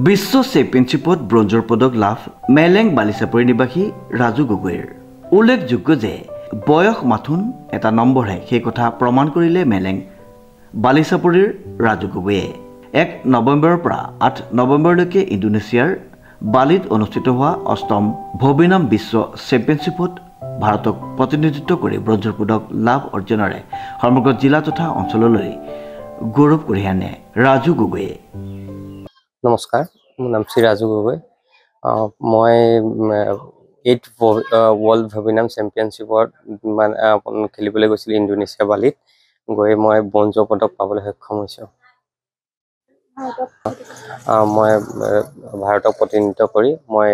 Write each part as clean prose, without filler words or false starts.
বিশ্ব চেম্পিয়নশ্বিপত ব্ৰঞ্জৰ পদক লাভ মেলেং বালিচাপৰি নিবাসী ৰাজু গগৈৰ। উল্লেখযোগ্য যে বয়স মাথোন এটা নম্বৰহে সেই কথা প্ৰমাণ কৰিলে মেলেং বালিচাপৰিৰ ৰাজু গগৈয়ে। 1 নৱেম্বৰৰ পৰা 8 নৱেম্বৰলৈকে ইণ্ডোনেছিয়াৰ বালিত অনুষ্ঠিত হোৱা 8ম ভবিনাম বিশ্ব চেম্পিয়নশ্বিপত ভাৰতক প্ৰতিনিধিত্ব কৰি ব্ৰঞ্জৰ পদক লাভ অৰ্জনেৰে সমগ্ৰ জিলা তথা অঞ্চললৈ গৌৰৱ কঢ়িয়াই আনে ৰাজু গগৈয়ে। নমস্কাৰ, মোৰ নাম শ্ৰী ৰাজু গগৈ। মই 8 ৱৰ্ল্ড ভবিনাম চেম্পিয়নশ্বিপত খেলিবলৈ গৈছিলোঁ ইণ্ডোনেছিয়া বালিত। গৈ মই ব্ৰঞ্জৰ পদক পাবলৈ সক্ষম হৈছোঁ। মই ভাৰতক প্ৰতিনিধিত্ব কৰি মই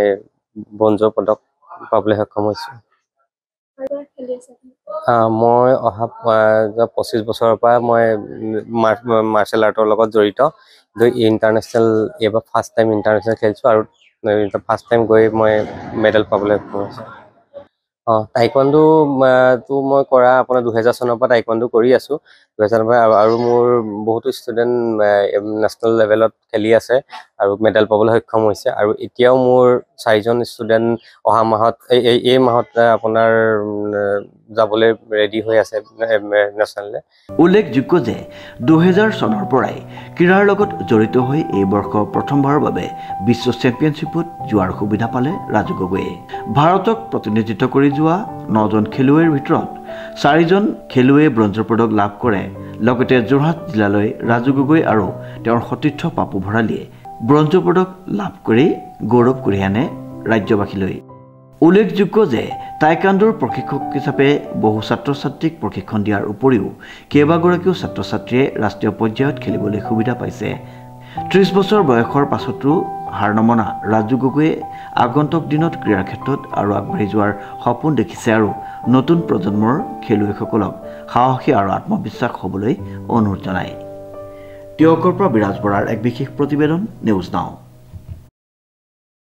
ব্ৰঞ্জৰ পদক পাবলৈ সক্ষম হৈছোঁ। মই অহা 25 বছৰৰ পৰা মই মাৰ্চেল আৰ্টৰ লগত জড়িত। ইণ্টাৰনেশ্যনেল এইবাৰ ফাৰ্ষ্ট টাইম ইণ্টাৰনেশ্যনেল খেলিছোঁ আৰু ফাৰ্ষ্ট টাইম গৈ মই মেডেল পাবলৈ সক্ষম হৈছোঁ। টাইকোৱাণ্ডোটো মই কৰা আপোনাৰ 2000 চনৰ পৰা টাইকোৱাণ্ডো কৰি আছোঁ। 2000 চনৰ পৰা আৰু মোৰ বহুতো ষ্টুডেণ্ট নেশ্যনেল লেভেলত খেলি আছে আৰু মেডেল পাবলৈ সক্ষম হৈছে। আৰু এতিয়াও মোৰ 4জন ষ্টুডেণ্ট অহা মাহত এই মাহত আপোনাৰ যাবলৈ ৰেডি হৈ আছে নেশ্যনেললৈ। উল্লেখযোগ্য যে 2000 চনৰ পৰাই ক্ৰীড়াৰ লগত জড়িত হৈ এই বৰ্ষ প্ৰথমবাৰৰ বাবে বিশ্ব চেম্পিয়নশ্বিপত যোৱাৰ সুবিধা পালে ৰাজু গগৈয়ে। ভাৰতক প্ৰতিনিধিত্ব কৰি যোৱা 9জন খেলুৱৈৰ ভিতৰত 4জন খেলুৱৈয়ে ব্ৰঞ্জৰ পদক লাভ কৰে। লগতে যোৰহাট জিলালৈ ৰাজু গগৈ আৰু তেওঁৰ সতীৰ্থ পাপু ভৰালীয়ে ব্ৰঞ্জৰ পদক লাভ কৰি গৌৰৱ কঢ়িয়াই আনে ৰাজ্যবাসীলৈ। উল্লেখযোগ্য যে টাইকোৱাণ্ডোৰ প্ৰশিক্ষক হিচাপে বহু ছাত্ৰ ছাত্ৰীক প্ৰশিক্ষণ দিয়াৰ উপৰিও কেইবাগৰাকীও ছাত্ৰ ছাত্ৰীয়ে ৰাষ্ট্ৰীয় পৰ্যায়ত খেলিবলৈ সুবিধা পাইছে। 30 বছৰ বয়সৰ পাছতো হাৰ নমনা ৰাজু গগৈয়ে আগন্তুক দিনত ক্ৰীড়াৰ ক্ষেত্ৰত আৰু আগবাঢ়ি যোৱাৰ সপোন দেখিছে আৰু নতুন প্ৰজন্মৰ খেলুৱৈসকলক সাহসী আৰু আত্মবিশ্বাস হ'বলৈ অনুৰোধ জনায়। টিয়কৰ পৰা বিৰাজ বৰাৰ এক বিশেষ প্ৰতিবেদন নিউজ নাও।